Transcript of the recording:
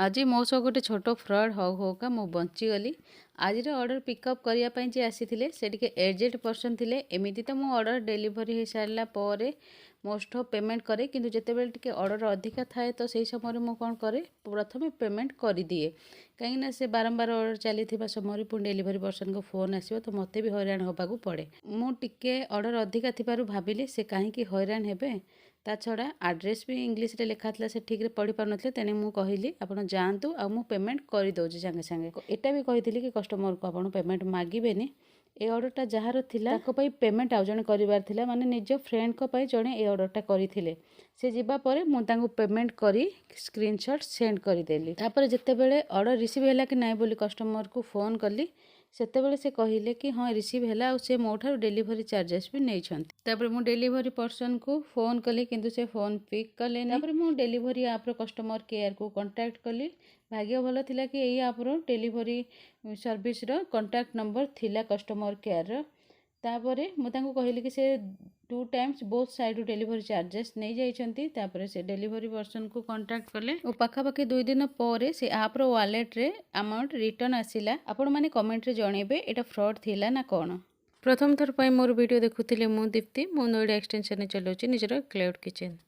आज मो सह गोटे छोट फ्रड हो होका मु बंचीगली। आज ऑर्डर पिकअप करने जे आसी से एजेड पर्सन थे। एमती तो मो ऑर्डर डेलीवरी हो सारा पर मोस्ट ऑफ पेमेंट करे, किंतु जितेबाला टिके ऑर्डर अधिका थाए तो सही समय मु कौन करे प्रथम पेमेंट कर दिए, कहीं से बारंबार ऑर्डर चली समय पुणी डेलीवरी पर्सन को फोन आसो तो मत भी हैरान होगा पड़े। मुझे ऑर्डर अधिका थी भाविली से कहीं हैरान हेबे। ता छड़ा आड्रेस भी इंग्लीश रे लिखा था, से ठीक रे पढ़ी पार नथिले, तेने मु कहिली आपण जांतु आ मु पेमेंट कर दोजे संगे संगे। एटा भी कहिथिली कि कस्टमर को आपण पेमेंट मागिबेनी। ए ऑर्डरटा जहार थिला ताको पई पेमेंट आउ जणे करिवार थिला, माने निज फ्रेंड को पई जणे ए ऑर्डरटा करिथिले। से जिबा परे मु तांको पेमेंट करी स्क्रीनशॉट सेंड करि देली। तापर जते बेले ऑर्डर रिसीव हैला कि नाही बोली कस्टमर को फोन कली, सेतेबेले से कहिले कि हाँ रिसीव हैला और से मोठार डेलीवरी चार्जेस भी नहीं छंती। तापर मु डेलीवरी पर्सन को फोन कली, किंतु से फोन पिक कले नहीं। तापर मु डेलीवरी ऐप रो कस्टमर केयर को कांटेक्ट कली। भाग्य भल थिला कि एई ऐप रो डेलीवरी सर्विस रो कांटेक्ट नंबर थिला कस्टमर केयर रो। तापरे मु तांको कहिली कि से 2 times both side delivery charges नहीं जाइछंती। तापरे से डेलीवरी पर्सन को कांटेक्ट कले और पाखापाखि 2 दिन पर से ऐप रो वॉलेट रे अमाउंट रिटर्न आसिला। आपण माने कमेंट रे जणेबे एटा फ्रॉड थिला ना कोन। प्रथम थर पई मोर वीडियो देखुथिले मु दीप्ति, मु नोएडा एक्सटेंशन ने चलाउची निजर क्लाउड किचन।